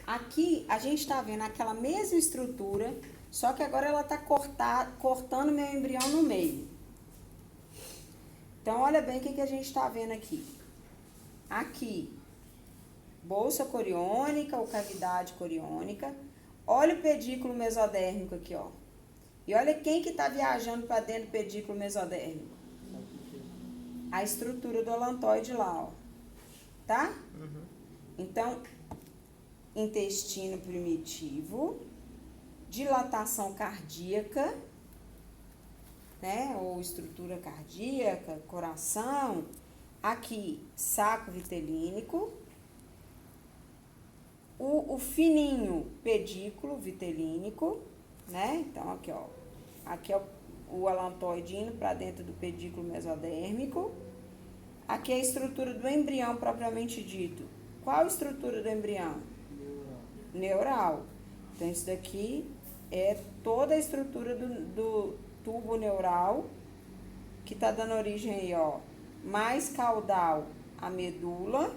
Aqui a gente está vendo aquela mesma estrutura, só que agora ela está cortando meu embrião no meio. Então, olha bem o que a gente está vendo aqui. Aqui, bolsa coriônica ou cavidade coriônica. Olha o pedículo mesodérmico aqui, ó. E olha quem que está viajando para dentro do pedículo mesodérmico. A estrutura do alantoide lá, ó. Tá? Uhum. Então, intestino primitivo, dilatação cardíaca, né? Ou estrutura cardíaca, coração. Aqui, saco vitelínico. O fininho pedículo vitelínico, né? Então, aqui, ó. Aqui é o alantoide indo para dentro do pedículo mesodérmico. Aqui é a estrutura do embrião propriamente dito. Qual a estrutura do embrião? Neural. Então, isso daqui é toda a estrutura do tubo neural, que tá dando origem aí, ó. Mais caudal, a medula,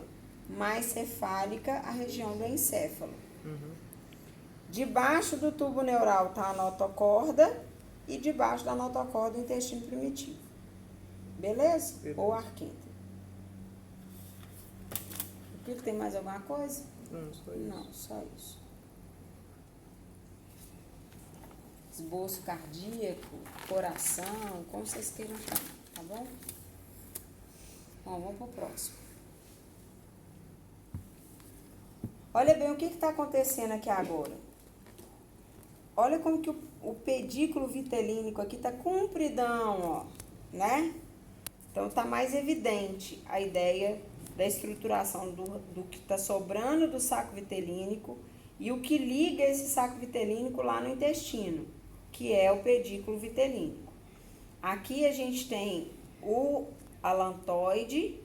mais cefálica, a região do encéfalo. Uhum. Debaixo do tubo neural tá a notocorda e debaixo da notocorda o intestino primitivo. Beleza? Ou arquêntero. Aqui tem mais alguma coisa? Não, só isso. Não, só isso. Esboço cardíaco, coração, como vocês queiram chamar, tá bom? Bom, vamos pro próximo. Olha bem o que está acontecendo aqui agora. Olha como que o pedículo vitelínico aqui tá compridão, ó, né? Então tá mais evidente a ideia da estruturação do que tá sobrando do saco vitelínico e o que liga esse saco vitelínico lá no intestino, que é o pedículo vitelínico. Aqui a gente tem o alantoide,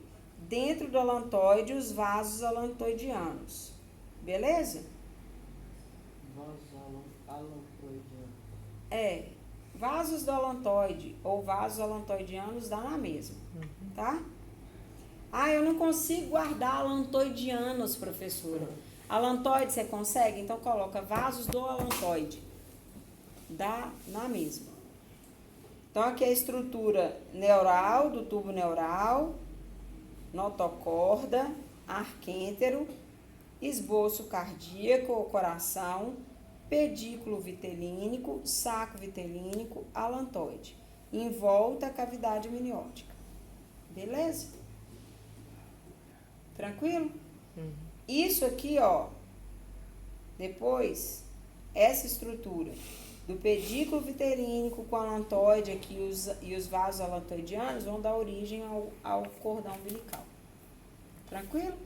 dentro do alantoide os vasos alantoidianos. Beleza? Vasos alantoidianos. É, vasos do alantoide ou vasos alantoidianos dá na mesma, tá? Ah, eu não consigo guardar alantoidianos, professora. Alantoide você consegue? Então coloca vasos do alantoide. Dá na mesma. Então aqui é a estrutura neural, do tubo neural, notocorda, arquêntero, esboço cardíaco ou coração, pedículo vitelínico, saco vitelínico, alantoide. Em volta a cavidade amniótica. Beleza? Tranquilo? Uhum. Isso aqui, ó, depois, essa estrutura do pedículo vitelínico com alantoide aqui e os vasos alantoidianos vão dar origem ao cordão umbilical. Tranquilo?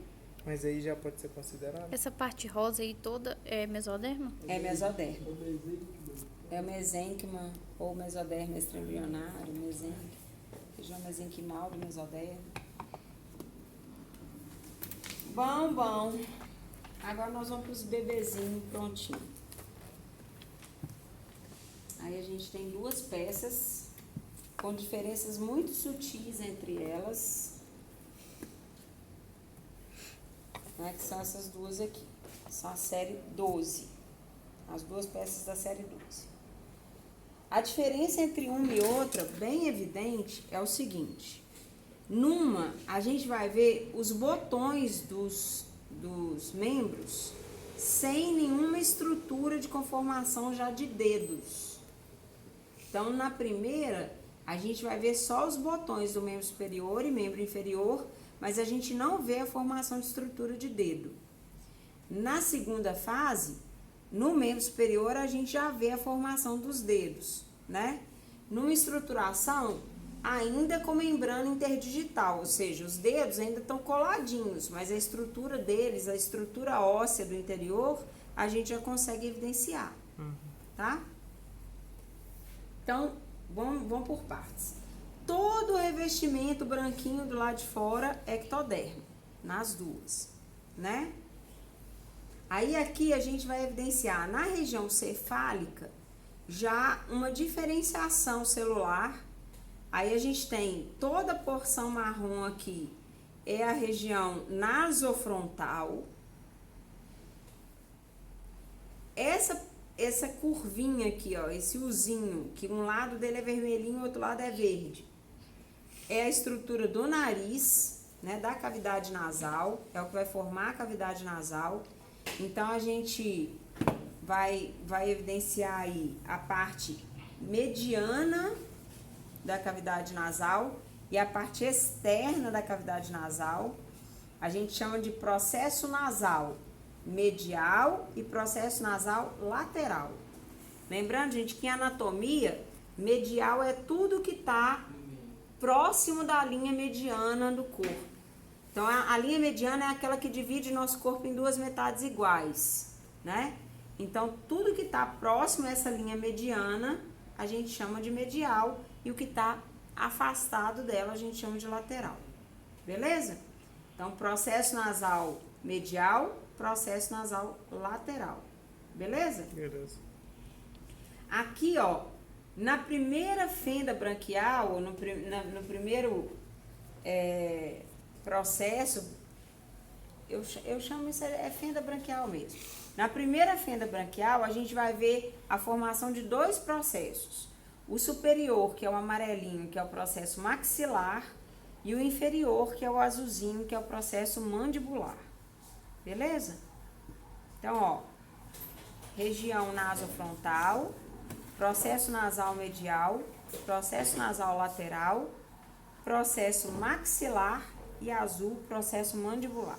Mas aí já pode ser considerado? Essa parte rosa aí toda é mesoderma? É mesoderma. O mesênquima. É o mesênquima ou mesoderma extraembrionário, mesênquima, região mesenquimal do mesoderma. Bom. Agora nós vamos para os bebezinhos prontinho. Aí a gente tem duas peças com diferenças muito sutis entre elas. Né, que são essas duas aqui. São a série 12. As duas peças da série 12. A diferença entre uma e outra, bem evidente, é o seguinte. Numa, a gente vai ver os botões dos membros sem nenhuma estrutura de conformação já de dedos. Então, na primeira, a gente vai ver só os botões do membro superior e membro inferior, mas a gente não vê a formação de estrutura de dedo. Na segunda fase, no membro superior, a gente já vê a formação dos dedos, né? Numa estruturação, ainda com membrana interdigital, ou seja, os dedos ainda estão coladinhos, mas a estrutura deles, a estrutura óssea do interior, a gente já consegue evidenciar, tá? Então, vamos por partes. Todo o revestimento branquinho do lado de fora é ectoderma, nas duas, né? Aí aqui a gente vai evidenciar na região cefálica já uma diferenciação celular. Aí a gente tem toda a porção marrom aqui, é a região nasofrontal. essa curvinha aqui, ó, esse uzinho, que um lado dele é vermelhinho e o outro lado é verde. É a estrutura do nariz, né, da cavidade nasal, é o que vai formar a cavidade nasal. Então, a gente vai evidenciar aí a parte mediana da cavidade nasal e a parte externa da cavidade nasal. A gente chama de processo nasal medial e processo nasal lateral. Lembrando, gente, que em anatomia, medial é tudo que está próximo da linha mediana do corpo. Então, a linha mediana é aquela que divide nosso corpo em duas metades iguais, né? Então, tudo que está próximo a essa linha mediana, a gente chama de medial, e o que está afastado dela, a gente chama de lateral. Beleza? Então, processo nasal medial, processo nasal lateral. Beleza? Beleza. Aqui, ó, na primeira fenda branquial, no primeiro processo, eu chamo isso é fenda branquial mesmo. Na primeira fenda branquial, a gente vai ver a formação de dois processos. O superior, que é o amarelinho, que é o processo maxilar, e o inferior, que é o azulzinho, que é o processo mandibular. Beleza? Então, ó, região nasofrontal, processo nasal medial, processo nasal lateral, processo maxilar e azul, processo mandibular.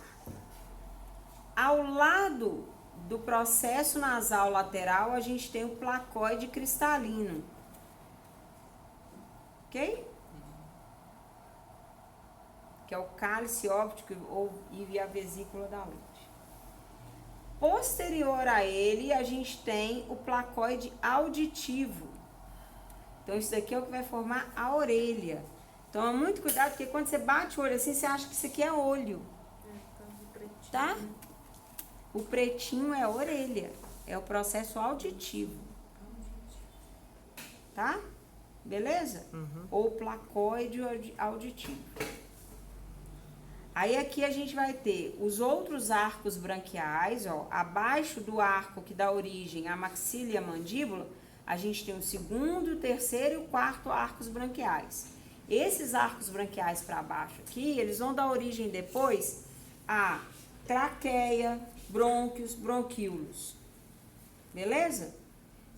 Ao lado do processo nasal lateral, a gente tem o placoide cristalino. Ok? Que é o cálice óptico e a vesícula da lente. Posterior a ele, a gente tem o placoide auditivo. Então, isso daqui é o que vai formar a orelha. Então, muito cuidado, porque quando você bate o olho assim, você acha que isso aqui é olho. Tá? O pretinho é a orelha. É o processo auditivo. Tá? Beleza? Ou placoide auditivo. Aí aqui a gente vai ter os outros arcos branquiais, ó, abaixo do arco que dá origem à maxila e à mandíbula, a gente tem o segundo, o terceiro e o quarto arcos branquiais. Esses arcos branquiais para baixo aqui, eles vão dar origem depois a traqueia, brônquios, bronquíolos. Beleza?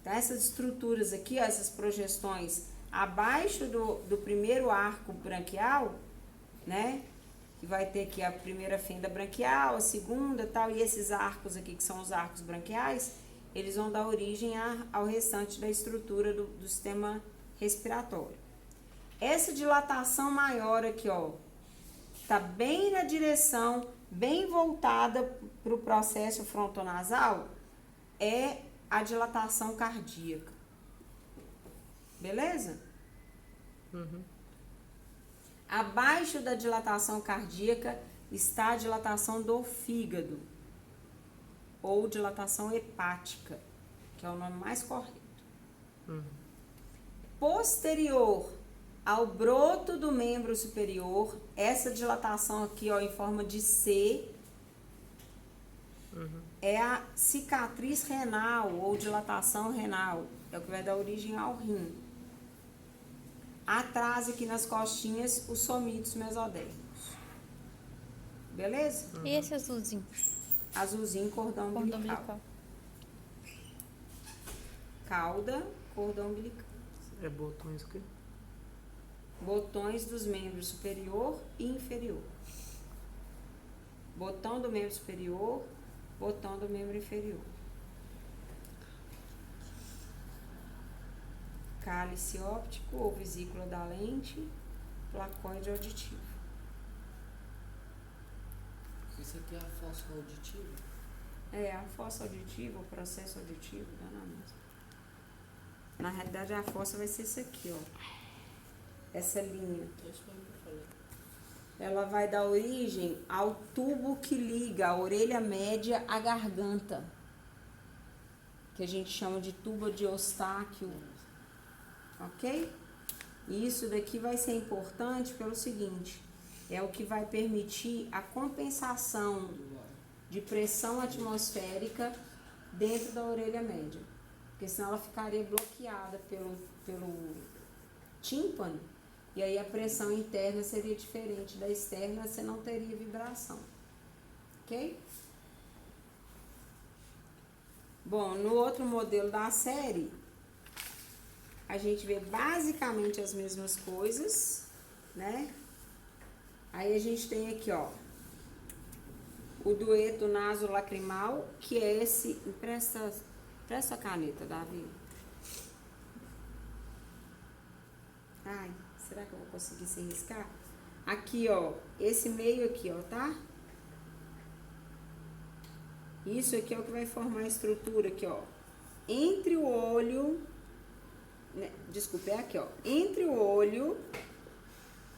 Então, essas estruturas aqui, ó, essas projeções abaixo do primeiro arco branquial, né? Que vai ter aqui a primeira fenda branquial, a segunda, tal, e esses arcos aqui, que são os arcos branquiais, eles vão dar origem ao restante da estrutura do sistema respiratório. Essa dilatação maior aqui, ó, tá bem na direção, bem voltada para o processo frontonasal, é a dilatação cardíaca. Beleza? Abaixo da dilatação cardíaca está a dilatação do fígado, ou dilatação hepática, que é o nome mais correto. Posterior ao broto do membro superior, essa dilatação aqui, ó, em forma de C, é a cicatriz renal ou dilatação renal, é o que vai dar origem ao rim. Atrás, aqui nas costinhas, os somídeos mesodérmicos. Beleza? E esse azulzinho? Azulzinho, cordão umbilical. Cauda, cordão umbilical. É botões aqui? Botões dos membros superior e inferior. Botão do membro superior, botão do membro inferior. Cálice óptico ou vesícula da lente, placoide auditivo. Isso aqui é a fossa auditiva? É, a fossa auditiva, o processo auditivo, dá na mesma. Na realidade, a fossa vai ser isso aqui, ó. Essa linha. Isso foi o que eu falei. Ela vai dar origem ao tubo que liga a orelha média à garganta, que a gente chama de tubo de Eustáquio. Ok? E isso daqui vai ser importante pelo seguinte, é o que vai permitir a compensação de pressão atmosférica dentro da orelha média. Porque senão ela ficaria bloqueada pelo tímpano. E aí a pressão interna seria diferente da externa, você não teria vibração. Ok? Bom, no outro modelo da série, a gente vê basicamente as mesmas coisas, né? Aí a gente tem aqui, ó, o dueto nasolacrimal, que é esse... Presta a caneta, Davi. Ai, será que eu vou conseguir sem riscar? Aqui, ó, esse meio aqui, ó, tá? Isso aqui é o que vai formar a estrutura aqui, ó. Entre o olho... Desculpa, é aqui, ó. Entre o olho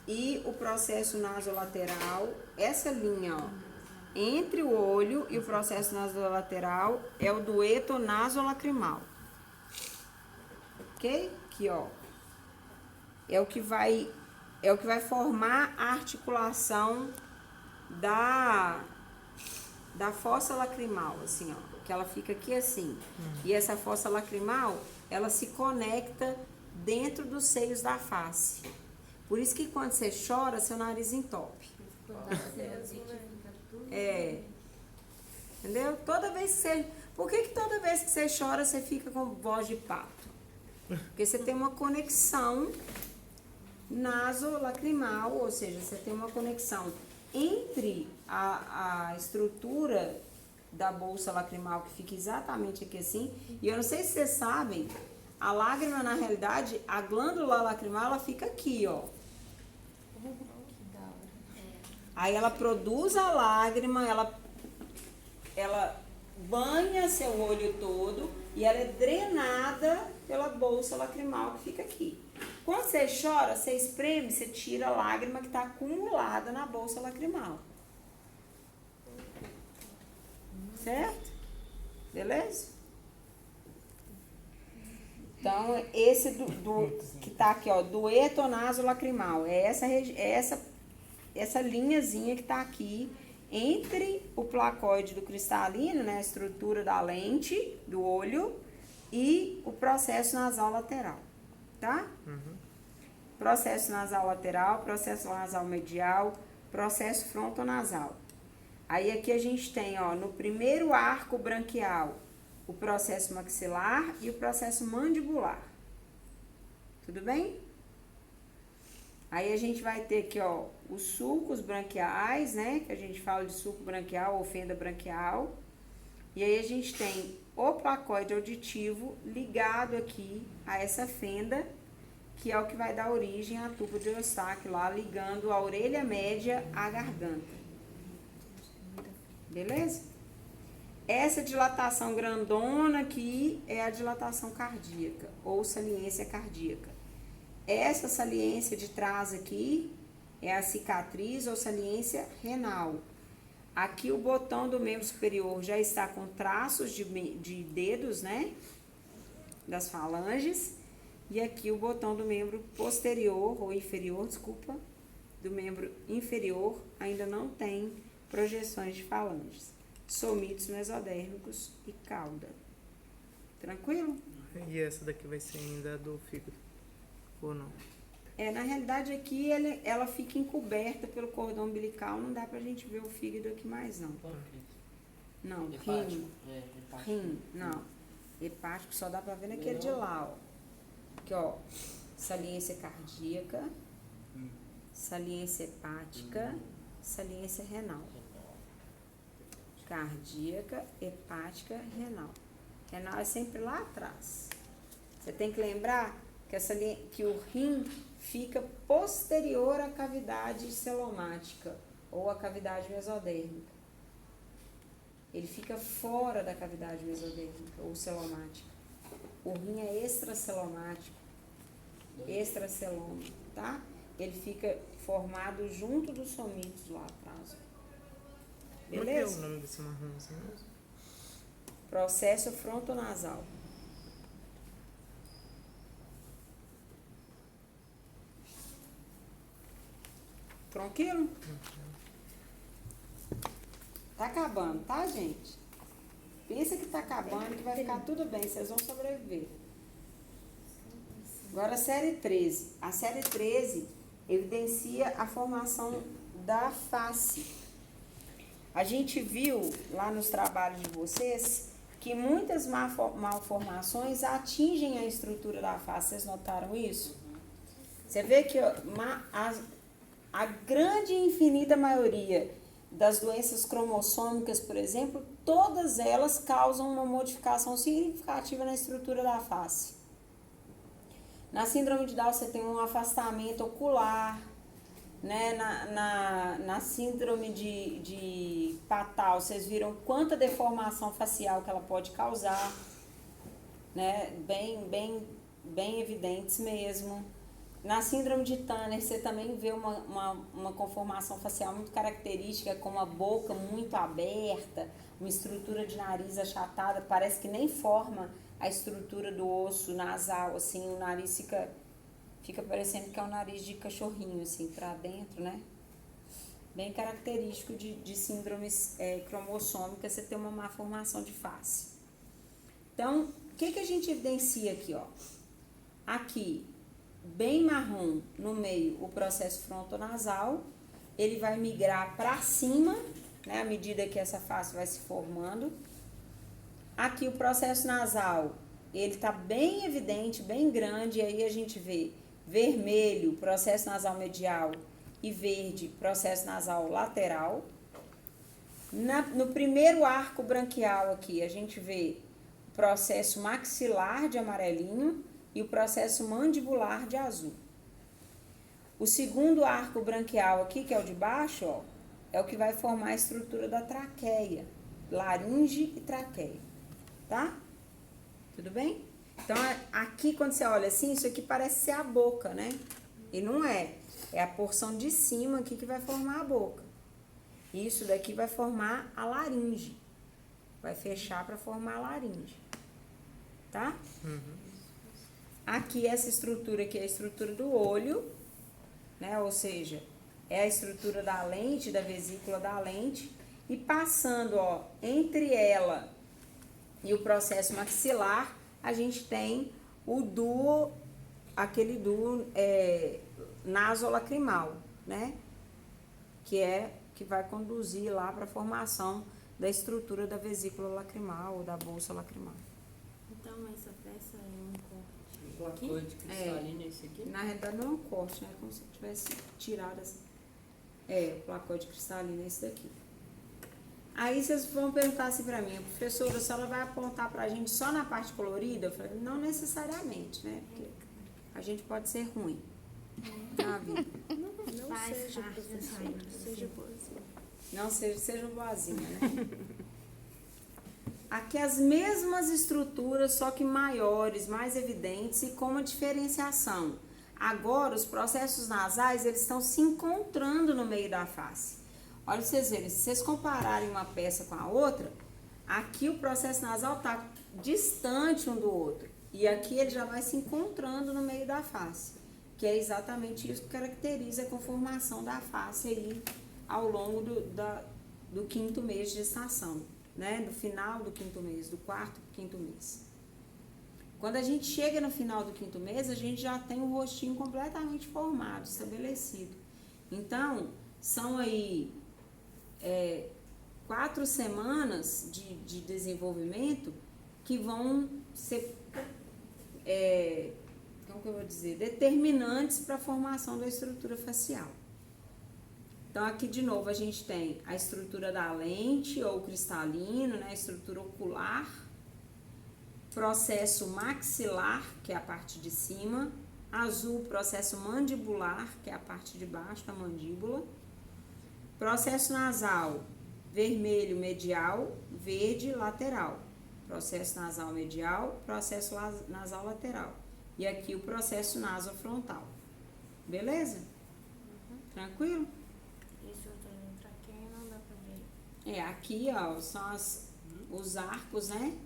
e o processo nasolateral, essa linha, ó. Entre o olho e o processo nasolateral é o dueto nasolacrimal. Ok? Aqui, ó. É o que vai formar a articulação da fossa lacrimal, assim, ó. Que ela fica aqui assim. E essa fossa lacrimal, ela se conecta dentro dos seios da face. Por isso que quando você chora, seu nariz entope. É. Entendeu? Toda vez que você... Por que toda vez que você chora, você fica com voz de pato? Porque você tem uma conexão nasolacrimal, ou seja, você tem uma conexão entre a estrutura da bolsa lacrimal, que fica exatamente aqui assim, e eu não sei se vocês sabem, a lágrima, na realidade, a glândula lacrimal, ela fica aqui, ó. Aí ela produz a lágrima, ela banha seu olho todo e ela é drenada pela bolsa lacrimal que fica aqui. Quando você chora, você espreme, você tira a lágrima que está acumulada na bolsa lacrimal. Certo? Beleza? Então, esse que tá aqui, ó, dueto nasolacrimal, é essa linhazinha que tá aqui entre o placoide do cristalino, né, a estrutura da lente do olho, e o processo nasal lateral, tá? Processo nasal lateral, processo nasal medial, processo frontonasal. Aí aqui a gente tem, ó, no primeiro arco branquial, o processo maxilar e o processo mandibular. Tudo bem? Aí a gente vai ter aqui, ó, os sulcos branquiais, né? Que a gente fala de sulco branquial ou fenda branquial. E aí a gente tem o placoide auditivo ligado aqui a essa fenda, que é o que vai dar origem à tuba de Eustáquio lá, ligando a orelha média à garganta. Beleza? Essa dilatação grandona aqui é a dilatação cardíaca, ou saliência cardíaca. Essa saliência de trás aqui é a cicatriz ou saliência renal. Aqui o botão do membro superior já está com traços de dedos, né? Das falanges. E aqui o botão do membro posterior, ou inferior, desculpa, do membro inferior ainda não tem projeções de falanges. Somitos mesodérmicos e cauda. Tranquilo? E essa daqui vai ser ainda do fígado, ou não? Na realidade aqui ela fica encoberta pelo cordão umbilical, não dá pra gente ver o fígado aqui mais não. Não, rim. Rim, não. Hepático só dá pra ver naquele de lá, ó. Aqui, ó, saliência cardíaca, saliência hepática, saliência renal. Cardíaca, hepática, renal. Renal é sempre lá atrás. Você tem que lembrar que o rim fica posterior à cavidade celomática ou à cavidade mesodérmica. Ele fica fora da cavidade mesodérmica ou celomática. O rim é extracelomático, extraceloma, tá? Ele fica formado junto dos somitos lá atrás. Beleza? Como é o nome desse marronzinho? Processo frontonasal. Tranquilo? Tá acabando, tá, gente? Pensa que tá acabando, que vai ficar tudo bem, vocês vão sobreviver. Agora a série 13. A série 13 evidencia a formação da face. A gente viu lá nos trabalhos de vocês que muitas malformações atingem a estrutura da face. Vocês notaram isso? Você vê que a grande e infinita maioria das doenças cromossômicas, por exemplo, todas elas causam uma modificação significativa na estrutura da face. Na síndrome de Down você tem um afastamento ocular, né? Na síndrome de Patau, vocês viram quanta deformação facial que ela pode causar, né? Bem evidentes mesmo. Na síndrome de Turner, você também vê uma conformação facial muito característica, com uma boca muito aberta, uma estrutura de nariz achatada, parece que nem forma a estrutura do osso nasal, assim, o nariz fica parecendo que é um nariz de cachorrinho, assim, pra dentro, né? Bem característico de síndromes cromossômicas, você tem uma má formação de face. Então, o que a gente evidencia aqui, ó? Aqui, bem marrom no meio, o processo frontonasal, ele vai migrar para cima, né, à medida que essa face vai se formando. Aqui o processo nasal, ele está bem evidente, bem grande, e aí a gente vê vermelho, processo nasal medial, e verde, processo nasal lateral. No primeiro arco branquial aqui, a gente vê o processo maxilar de amarelinho e o processo mandibular de azul. O segundo arco branquial aqui, que é o de baixo, ó, é o que vai formar a estrutura da traqueia, laringe e traqueia, tá? Tudo bem? Então, aqui quando você olha assim, isso aqui parece ser a boca, né? E não é. É a porção de cima aqui que vai formar a boca. Isso daqui vai formar a laringe. Vai fechar para formar a laringe. Tá? Aqui, essa estrutura aqui é a estrutura do olho, né? Ou seja, é a estrutura da lente, da vesícula da lente. E passando, ó, entre ela e o processo maxilar, a gente tem o duo, aquele duo nasolacrimal, né? Que vai conduzir lá para a formação da estrutura da vesícula lacrimal ou da bolsa lacrimal. Então, essa peça é um corte. Placoide cristalina é esse aqui? Na realidade não é um corte, né? Como se tivesse tirado essa. O placoide cristalino é esse daqui. Aí vocês vão perguntar assim pra mim, professora, a senhora vai apontar pra gente só na parte colorida? Eu falei, não necessariamente, né? Porque a gente pode ser ruim na vida. Não seja professora, seja boazinha. Não seja boazinha, né? Aqui as mesmas estruturas, só que maiores, mais evidentes e com uma diferenciação. Agora, os processos nasais, eles estão se encontrando no meio da face. Olha pra vocês verem, se vocês compararem uma peça com a outra, aqui o processo nasal está distante um do outro. E aqui ele já vai se encontrando no meio da face. Que é exatamente isso que caracteriza a conformação da face aí ao longo do quinto mês de gestação, né? Do final do quinto mês, do quarto pro quinto mês. Quando a gente chega no final do quinto mês, a gente já tem o rostinho completamente formado, estabelecido. Então, são aí 4 semanas de desenvolvimento que vão ser, como que eu vou dizer, determinantes para a formação da estrutura facial. Então, aqui de novo a gente tem a estrutura da lente ou cristalino, né, a estrutura ocular, processo maxilar, que é a parte de cima, azul, processo mandibular, que é a parte de baixo da mandíbula, processo nasal, vermelho medial, verde lateral, processo nasal medial, processo nasal lateral, e aqui o processo nasofrontal. Beleza? Tranquilo? Isso eu tô traqueia, não dá pra ver. Aqui, ó, são os arcos, né?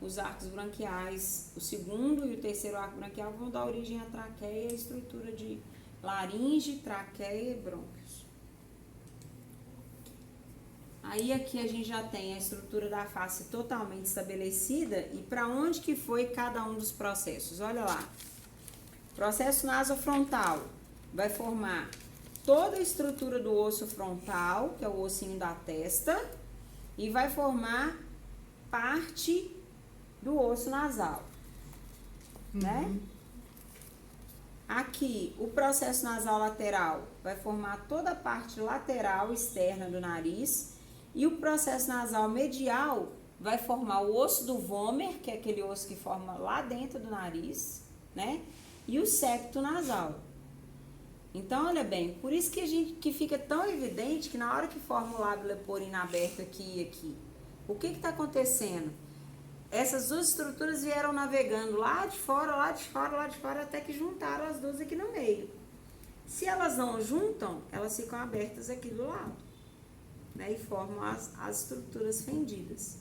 Os arcos branquiais, o segundo e o terceiro arco branquial vão dar origem à traqueia e à estrutura de laringe, traqueia e brônquios. Aí aqui a gente já tem a estrutura da face totalmente estabelecida e para onde que foi cada um dos processos. Olha lá. Processo nasofrontal vai formar toda a estrutura do osso frontal, que é o ossinho da testa, e vai formar parte do osso nasal, né? Aqui, o processo nasal lateral vai formar toda a parte lateral externa do nariz e o processo nasal medial vai formar o osso do vômer, que é aquele osso que forma lá dentro do nariz, né? E o septo nasal. Então, olha bem, por isso que fica tão evidente que na hora que forma o lábio leporino aberto aqui e aqui, o que está acontecendo? Essas duas estruturas vieram navegando lá de fora, lá de fora, lá de fora, até que juntaram as duas aqui no meio. Se elas não juntam, elas ficam abertas aqui do lado, né? E formam as estruturas fendidas.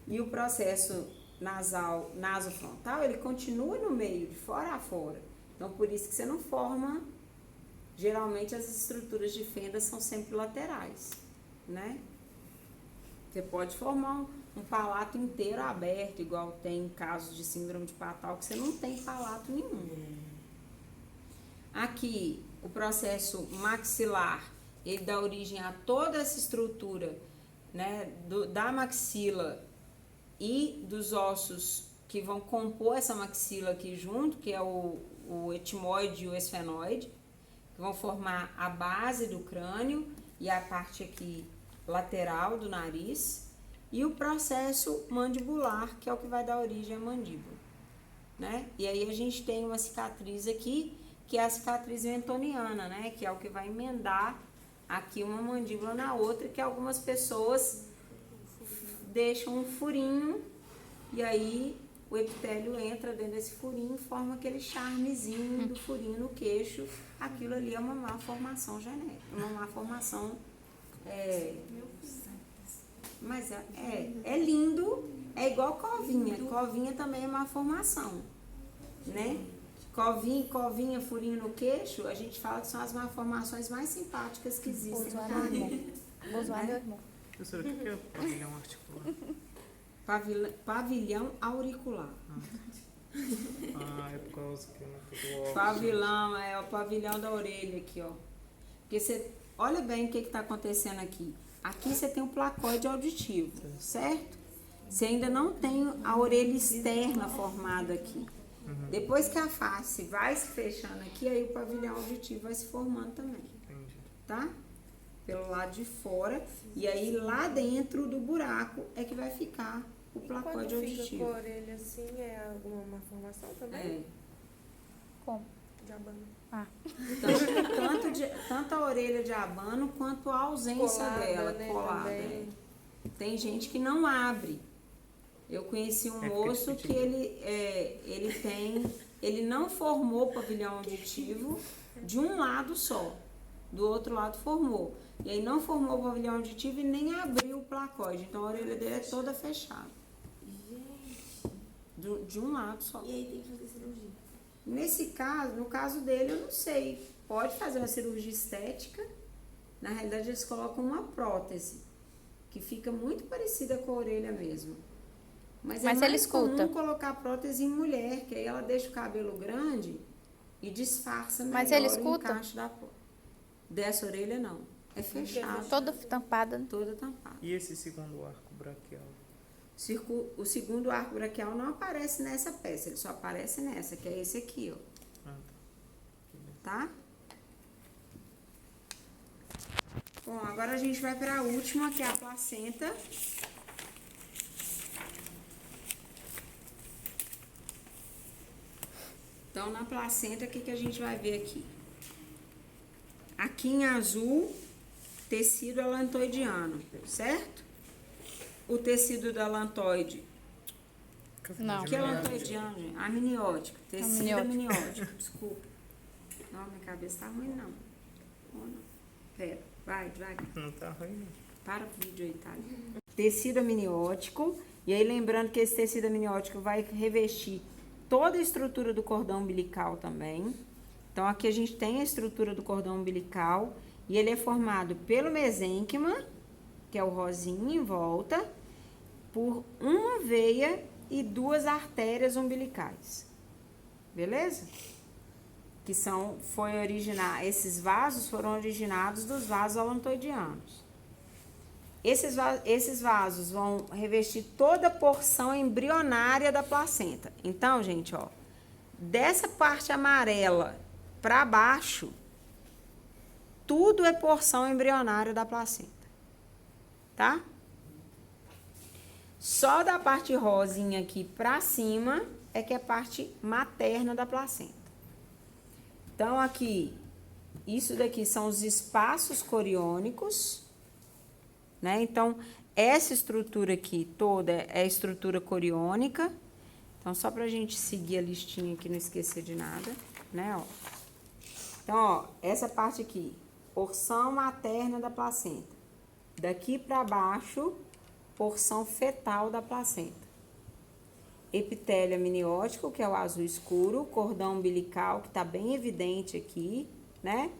E o processo nasofrontal, ele continua no meio, de fora a fora. Então, por isso que você não forma, geralmente as estruturas de fenda são sempre laterais, né? Você pode formar um palato inteiro aberto, igual tem em casos de síndrome de Patau, que você não tem palato nenhum. Aqui, o processo maxilar, ele dá origem a toda essa estrutura, né, da maxila e dos ossos que vão compor essa maxila aqui junto, que é o etimoide e o esfenoide, que vão formar a base do crânio e a parte aqui lateral do nariz, e o processo mandibular, que é o que vai dar origem à mandíbula, né? E aí a gente tem uma cicatriz aqui, que é a cicatriz mentoniana, né? Que é o que vai emendar aqui uma mandíbula na outra, que algumas pessoas deixam um furinho, e aí o epitélio entra dentro desse furinho e forma aquele charmezinho do furinho no queixo. Aquilo ali é uma má formação genética, uma má formação. Mas é lindo, é igual covinha. Covinha também é má formação, né? Covinha, furinho no queixo, a gente fala que são as malformações mais simpáticas que existem. Professora, o que é o pavilhão articular? Pavilhão auricular. É por causa que do óculos. Pavilhão, é o pavilhão da orelha aqui, ó. Porque você, olha bem o que está acontecendo aqui. Aqui você tem o placóide auditivo, certo? Você ainda não tem a orelha externa formada aqui. Depois que a face vai se fechando aqui, aí o pavilhão auditivo vai se formando também. Entendi. Tá? Pelo lado de fora. E aí lá dentro do buraco é que vai ficar o placóide Quando fica auditivo. com a orelha assim, é alguma malformação também? É. Como? De abano. Tanto a orelha de abano quanto a ausência Colada, dela, né, colada. também. Tem gente que não abre. Eu conheci um moço que ele não formou o pavilhão auditivo de um lado só, do outro lado formou. E aí não formou o pavilhão auditivo e nem abriu o placóide. Então a orelha dele é toda fechada. De um lado só. E aí tem que fazer cirurgia. Nesse caso, no caso dele, eu não sei. Pode fazer uma cirurgia estética. Na realidade, eles colocam uma prótese, que fica muito parecida com a orelha mesmo. Mas é ele mais escuta. comum colocar prótese em mulher, que aí ela deixa o cabelo grande e disfarça melhor Mas ele o escuta? encaixe da dessa orelha, não. É fechado, Toda tampada. Né? toda tampada. E esse segundo arco braquial? O segundo arco braquial não aparece nessa peça, ele só aparece nessa, que é esse aqui, ó. Tá? Bom, agora a gente vai para a última, que é a placenta. Então, na placenta, o que a gente vai ver aqui? Aqui em azul, tecido alantoidiano, certo? O tecido do alantoide. Não. O que é alantoidiano, gente? Amniótico. Tecido amniótico, desculpa. Não, minha cabeça tá ruim, não. Oh, não. Pera, vai, devagar. Não tá ruim, não. Para o vídeo aí, tá? Tecido amniótico. E aí, lembrando que esse tecido amniótico vai revestir toda a estrutura do cordão umbilical também. Então, aqui a gente tem a estrutura do cordão umbilical. E ele é formado pelo mesênquima, que é o rosinha em volta, por uma veia e 2 artérias umbilicais. Beleza? Que esses vasos foram originados dos vasos alantoidianos. Esses vasos vão revestir toda a porção embrionária da placenta. Então, gente, ó, dessa parte amarela para baixo, tudo é porção embrionária da placenta, tá? Só da parte rosinha aqui para cima é que é parte materna da placenta. Então, aqui, isso daqui são os espaços coriônicos, né? Então, essa estrutura aqui toda é a estrutura coriônica. Então, só pra gente seguir a listinha aqui, não esquecer de nada, né, ó. Então, ó, essa parte aqui, porção materna da placenta. Daqui pra baixo, porção fetal da placenta. Epitélio amniótico, que é o azul escuro, cordão umbilical, que tá bem evidente aqui, né?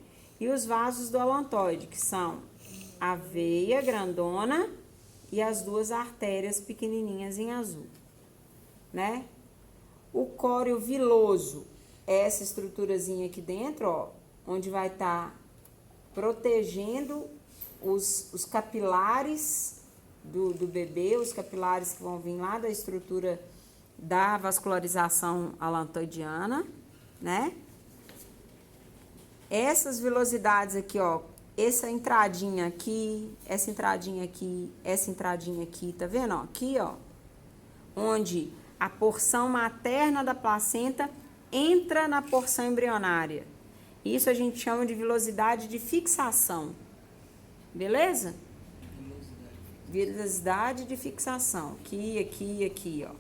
E os vasos do alantoide, que são a veia grandona e as 2 artérias pequenininhas em azul, né? O córeo viloso é essa estruturazinha aqui dentro, ó, onde vai estar protegendo os capilares do bebê, os capilares que vão vir lá da estrutura da vascularização alantoidiana, né? Essas vilosidades aqui, ó, essa entradinha aqui, essa entradinha aqui, essa entradinha aqui, tá vendo, ó? Aqui, ó, onde a porção materna da placenta entra na porção embrionária. Isso a gente chama de vilosidade de fixação. Beleza? Vilosidade de fixação. Aqui, aqui, aqui, ó.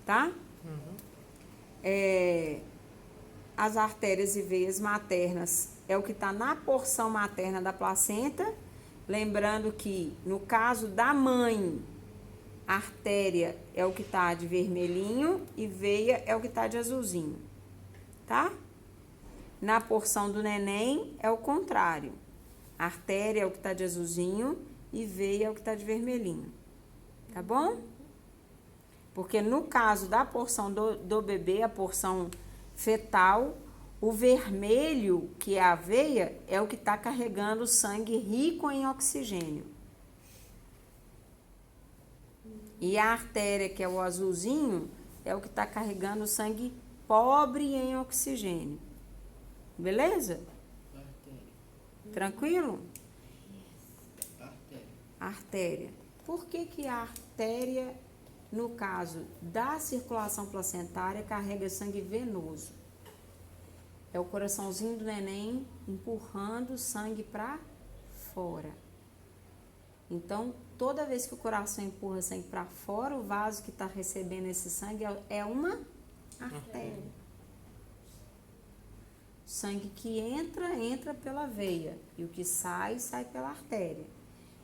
Tá? As artérias e veias maternas é o que está na porção materna da placenta. Lembrando que, no caso da mãe, artéria é o que está de vermelhinho e veia é o que está de azulzinho. Tá? Na porção do neném é o contrário. Artéria é o que está de azulzinho e veia é o que está de vermelhinho. Tá bom? Porque no caso da porção do bebê, a porção fetal, o vermelho, que é a veia, é o que está carregando sangue rico em oxigênio. E a artéria, que é o azulzinho, é o que está carregando sangue pobre em oxigênio. Beleza? Tranquilo? Artéria. Por que a artéria, no caso da circulação placentária, carrega sangue venoso? É o coraçãozinho do neném empurrando sangue para fora. Então, toda vez que o coração empurra sangue para fora, o vaso que está recebendo esse sangue é uma artéria. O sangue que entra pela veia. E o que sai pela artéria.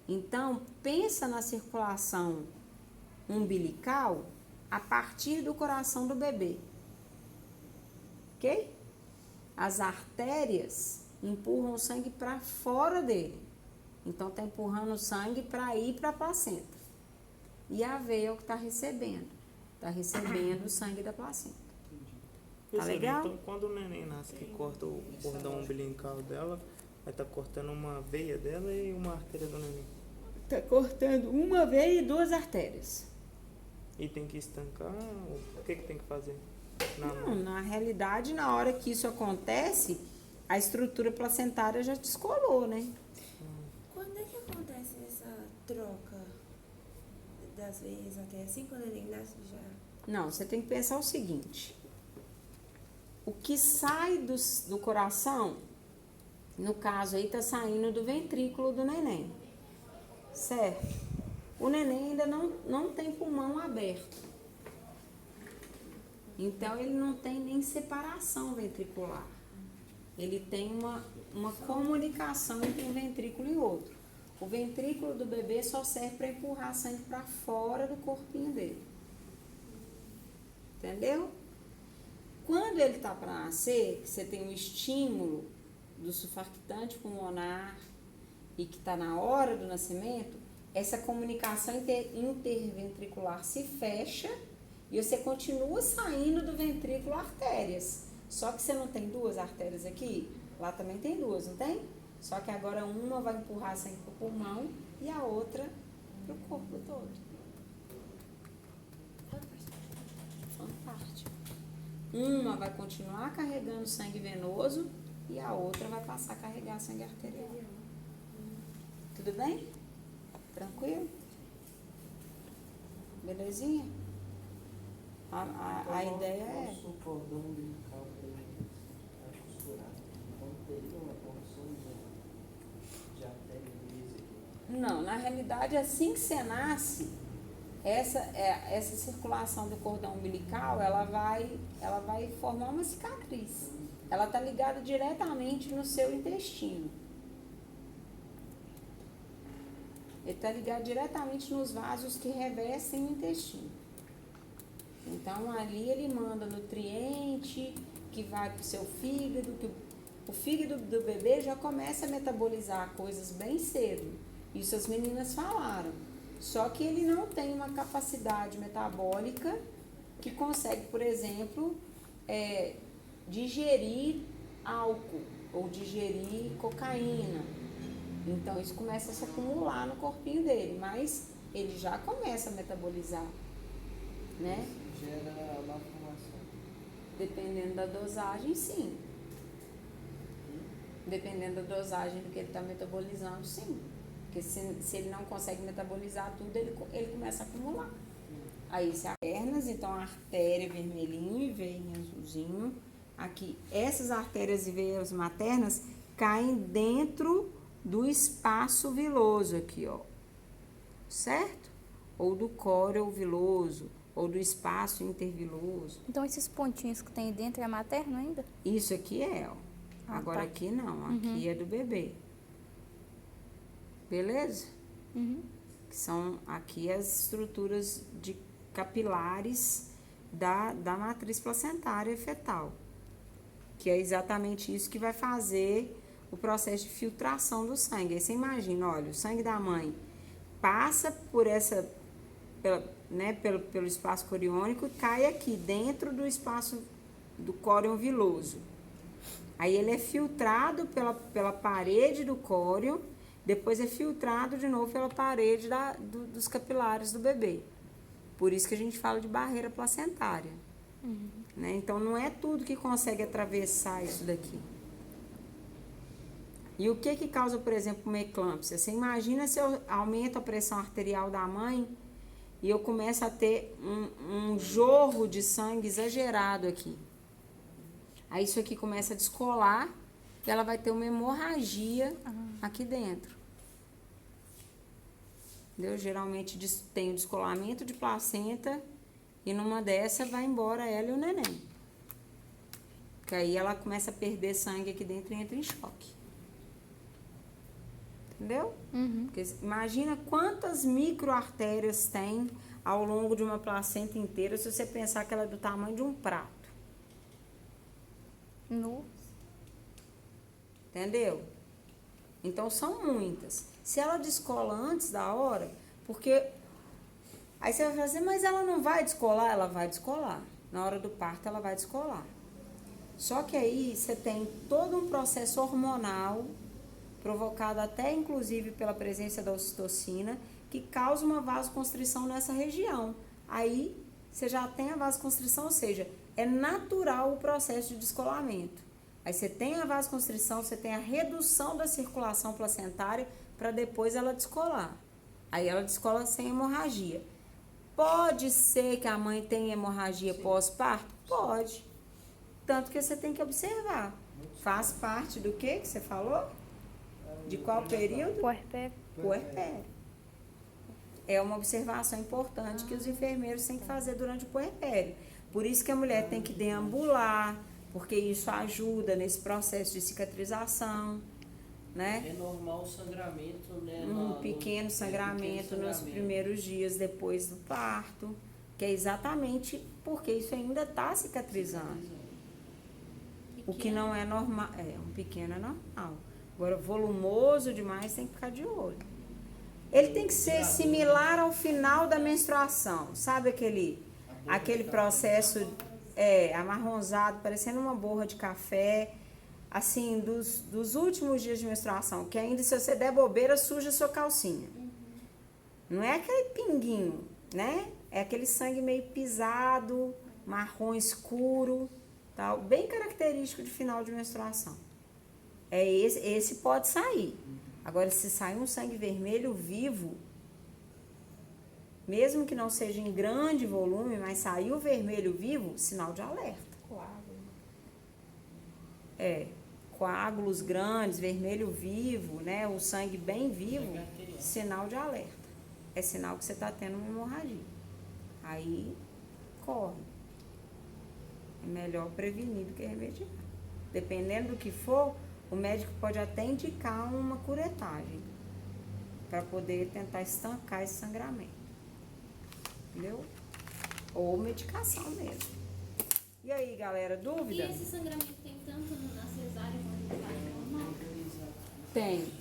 Então, pensa na circulação umbilical a partir do coração do bebê. Ok? As artérias empurram o sangue para fora dele. Então, está empurrando o sangue para ir para a placenta. E a veia é o que está recebendo. Está recebendo o sangue da placenta. Tá legal? Então, quando o neném nasce que corta o cordão umbilical dela, vai estar cortando uma veia dela e uma artéria do neném. Está cortando uma veia e 2 artérias. E tem que estancar? O que tem que fazer? Não, na realidade, na hora que isso acontece, a estrutura placentária já descolou, né? Quando é que acontece essa troca das veias até assim, quando ele nasce já? Não, você tem que pensar o seguinte. O que sai do coração, no caso aí, tá saindo do ventrículo do neném. Certo? O neném ainda não tem pulmão aberto. Então, ele não tem nem separação ventricular. Ele tem uma comunicação entre um ventrículo e outro. O ventrículo do bebê só serve para empurrar sangue para fora do corpinho dele. Entendeu? Quando ele está para nascer, que você tem um estímulo do surfactante pulmonar e que está na hora do nascimento, essa comunicação interventricular se fecha e você continua saindo do ventrículo artérias. Só que você não tem duas artérias aqui? Lá também tem duas, não tem? Só que agora uma vai empurrar sangue para o pulmão e a outra para o corpo todo. Fantástico. Uma vai continuar carregando sangue venoso e a outra vai passar a carregar sangue arterial. Tudo bem? Tranquilo? Belezinha? A ideia é... O cordão umbilical para costurar, então teria uma porção de artéria gris aqui. Não, na realidade, assim que você nasce, essa circulação do cordão umbilical, ela vai formar uma cicatriz. Ela está ligada diretamente no seu intestino. Ele está ligado diretamente nos vasos que revestem o intestino. Então, ali ele manda nutriente que vai para o seu fígado, que o fígado do bebê já começa a metabolizar coisas bem cedo. Isso as meninas falaram. Só que ele não tem uma capacidade metabólica que consegue, por exemplo, digerir álcool ou digerir cocaína. Então, isso começa a se acumular no corpinho dele, mas ele já começa a metabolizar, né? Gera malformação. Dependendo da dosagem, sim. Dependendo da dosagem do que ele está metabolizando, sim. Porque se ele não consegue metabolizar tudo, ele começa a acumular. Aí, se pernas, então a artéria vermelhinho e veinha azulzinho. Aqui, essas artérias e veias maternas caem dentro do espaço viloso aqui, ó. Certo? Ou do córeo viloso, ou do espaço interviloso. Então, esses pontinhos que tem dentro é materno ainda? Isso aqui é, ó. Agora tá. aqui não, aqui é do bebê. Beleza? Que são aqui as estruturas de capilares da matriz placentária fetal. Que é exatamente isso que vai fazer o processo de filtração do sangue. Aí você imagina, olha, o sangue da mãe passa por pelo espaço coriônico e cai aqui dentro do espaço do córeo viloso. Aí ele é filtrado pela parede do córeo, depois é filtrado de novo pela parede dos capilares do bebê. Por isso que a gente fala de barreira placentária. Né? Então, não é tudo que consegue atravessar isso daqui. E o que causa, por exemplo, uma eclâmpsia? Você imagina se eu aumento a pressão arterial da mãe e eu começo a ter um jorro de sangue exagerado aqui. Aí isso aqui começa a descolar e ela vai ter uma hemorragia aqui dentro. Entendeu? Geralmente tem o descolamento de placenta e numa dessa vai embora ela e o neném. Porque aí ela começa a perder sangue aqui dentro e entra em choque. Entendeu? Porque imagina quantas microartérias tem ao longo de uma placenta inteira, se você pensar que ela é do tamanho de um prato. Entendeu? Então, são muitas. Se ela descola antes da hora, porque... Aí você vai falar assim, mas ela não vai descolar? Ela vai descolar. Na hora do parto, ela vai descolar. Só que aí você tem todo um processo hormonal, provocado até, inclusive, pela presença da ocitocina, que causa uma vasoconstrição nessa região. Aí, você já tem a vasoconstrição, ou seja, é natural o processo de descolamento. Aí você tem a vasoconstrição, você tem a redução da circulação placentária para depois ela descolar. Aí ela descola sem hemorragia. Pode ser que a mãe tenha hemorragia pós-parto? Pode. Tanto que você tem que observar. Faz parte do que você falou? De qual período? Puerpério. Puerpério. É uma observação importante que os enfermeiros têm que fazer durante o puerpério. Por isso que a mulher tem que deambular, porque isso ajuda nesse processo de cicatrização, né? É normal o sangramento, né? Pequeno sangramento nos primeiros dias depois do parto, que é exatamente porque isso ainda está cicatrizando. O que não é normal, um pequeno é normal. Agora, volumoso demais tem que ficar de olho. Ele tem que ser similar ao final da menstruação. Sabe aquele processo amarronzado, parecendo uma borra de café, assim, dos últimos dias de menstruação, que ainda se você der bobeira, suja a sua calcinha. Não é aquele pinguinho, né? É aquele sangue meio pisado, marrom escuro, tal, bem característico de final de menstruação. Esse pode sair. Agora, se sair um sangue vermelho vivo, mesmo que não seja em grande volume, mas saiu vermelho vivo, sinal de alerta. Coágulos grandes, vermelho vivo, né? O sangue bem vivo, sinal de alerta. É sinal que você está tendo uma hemorragia. Aí, corre. É melhor prevenir do que remediar. Dependendo do que for, o médico pode até indicar uma curetagem para poder tentar estancar esse sangramento. Entendeu? Ou medicação mesmo. E aí, galera, dúvida? E esse sangramento tem tanto na cesárea quanto no parto normal? Tem.